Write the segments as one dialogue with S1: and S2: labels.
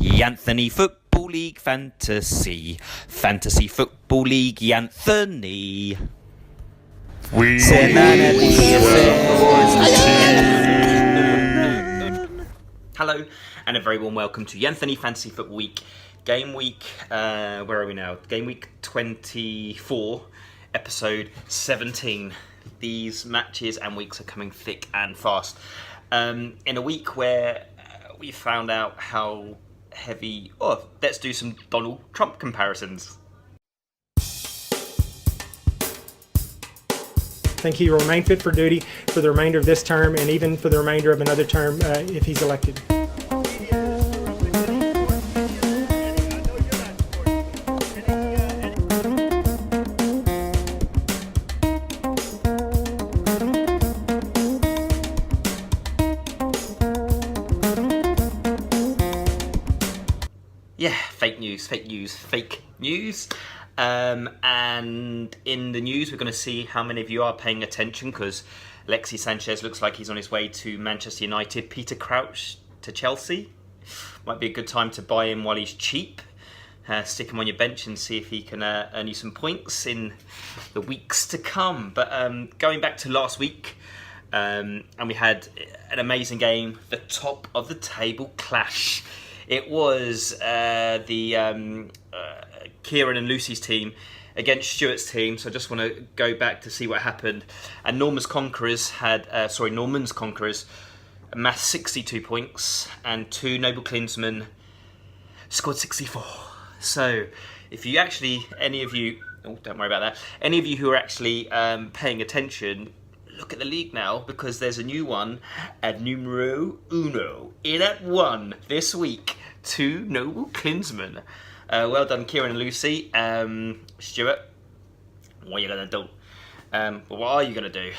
S1: Yanthony Football League Fantasy. Fantasy Football League Yanthony. Hello, and a very warm welcome to Yanthony Fantasy Football Week. Game week, where are we now? Game week 24, episode 17. These matches and weeks are coming thick and fast. In a week where we found out how heavy... Oh, let's do some Donald Trump comparisons.
S2: I think he will remain fit for duty for the remainder of this term and even for the remainder of another term if he's elected.
S1: Yeah, fake news. And in the news, we're going to see how many of you are paying attention, because Alexis Sanchez looks like he's on his way to Manchester United. Peter Crouch to Chelsea. Might be a good time to buy him while he's cheap. Stick him on your bench and see if he can earn you some points in the weeks to come. But going back to last week, and we had an amazing game, the top of the table clash. It was the Kieran and Lucy's team against Stuart's team, so I just want to go back to see what happened. And Norman's Conquerors amassed 62 points, and two Noble Klinsmann scored 64. So, if you actually, any of you who are actually paying attention, look at the league now, because there's a new one at numero uno in at one this week. Two Noble Klinsmann. Well done, Kieran and Lucy. Stuart, what are you going to do? What are you going to do?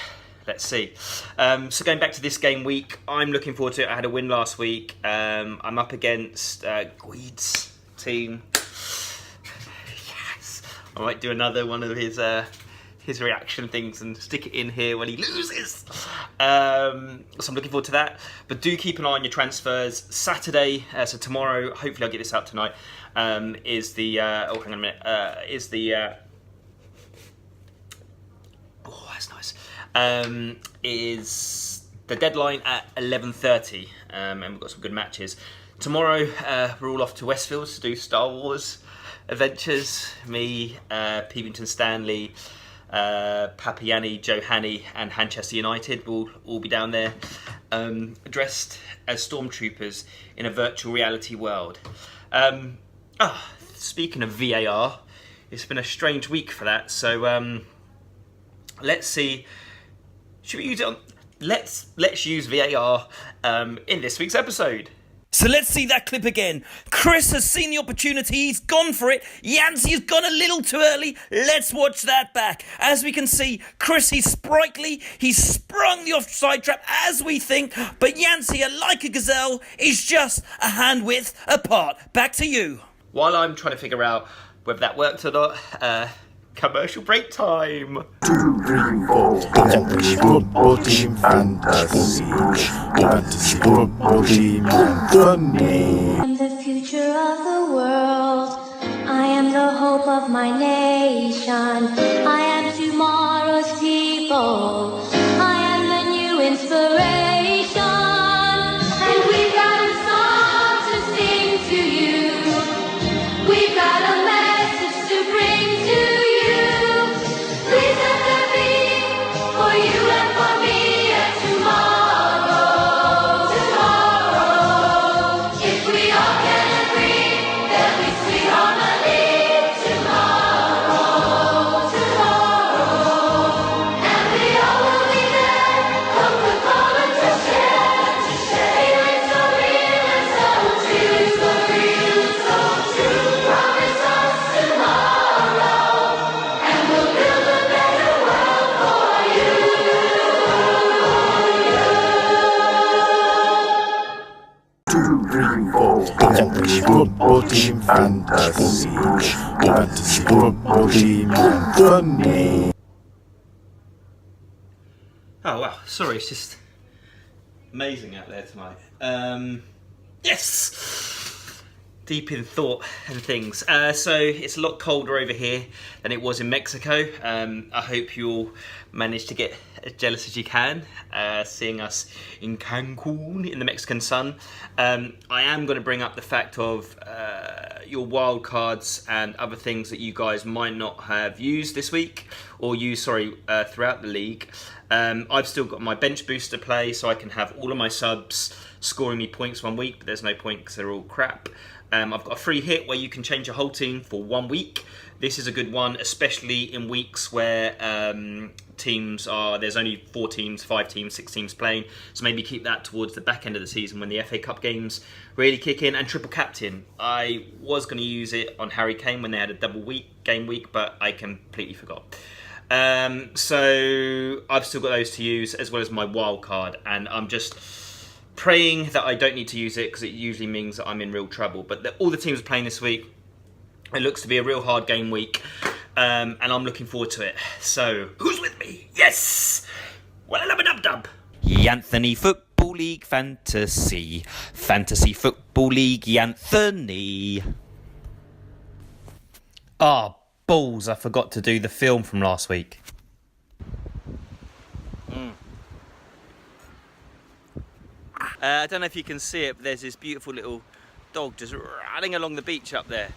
S1: Let's see. So going back to this game week, I'm looking forward to it. I had a win last week. I'm up against Guide's team. Yes. I might do another one of his reaction things and stick it in here when he loses. So I'm looking forward to that. But do keep an eye on your transfers. Saturday, so tomorrow, hopefully I'll get this out tonight, is the... oh, hang on a minute. That's nice. Is the deadline at 11:30. And we've got some good matches. Tomorrow, we're all off to Westfield to do Star Wars adventures. Me, Peevington Stanley... Papiani, Johanny and Manchester United will all be down there, dressed as stormtroopers in a virtual reality world. Speaking of VAR, it's been a strange week for that, so let's see. Should we use it on... Let's use VAR in this week's episode.
S3: So let's see that clip again. Chris has seen the opportunity, he's gone for it. Yancey has gone a little too early. Let's watch that back. As we can see, Chris, he's sprightly, he's sprung the offside trap as we think, but Yancey, like a gazelle, is just a hand width apart. Back to you.
S1: While I'm trying to figure out whether that worked or not, commercial break time.
S4: 2, 3, 4. Fantasy Football Team Fantasy. Fantasy Football Team Anthony.
S5: I am the future of the world. I am the hope of my nation. I am tomorrow's people. I am the new inspiration. And we've got a song to sing to you. We've got a message to bring to you. Please let there be for you and for me a tomorrow. If we all can agree, there'll be sweet harmony tomorrow. And we all will be there, Coca-Cola to share. Feeling so real and so true, so real and so true. Promise us tomorrow, and we'll build a better world for you.
S4: 2, 3, 4. Fantasy Football Team Fantasy. Fantasy Football Team Anthony.
S1: Oh wow, sorry, it's just amazing out there tonight. Yes! deep in thought and things. So it's a lot colder over here than it was in Mexico. I hope you all managed to get as jealous as you can, seeing us in Cancun in the Mexican sun. I am going to bring up the fact of your wild cards and other things that you guys might not have used this week, or throughout the league. I've still got my bench boost to play, so I can have all of my subs scoring me points 1 week, but there's no point because they're all crap. I've got a free hit where you can change your whole team for 1 week. This is a good one, especially in weeks where there's only 4 teams, 5 teams, 6 teams playing. So maybe keep that towards the back end of the season when the FA Cup games really kick in. And triple captain, I was going to use it on Harry Kane when they had a double game week, but I completely forgot. So I've still got those to use, as well as my wild card, and I'm just praying that I don't need to use it, because it usually means that I'm in real trouble. But all the teams are playing this week. It looks to be a real hard game week, and I'm looking forward to it. So, who's with me? Yes! Well, dub.
S3: Yanthony Football League Fantasy. Fantasy Football League Yanthony. Ah, balls, I forgot to do the film from last week. I don't know if you can see it, but there's this beautiful little dog just running along the beach up there.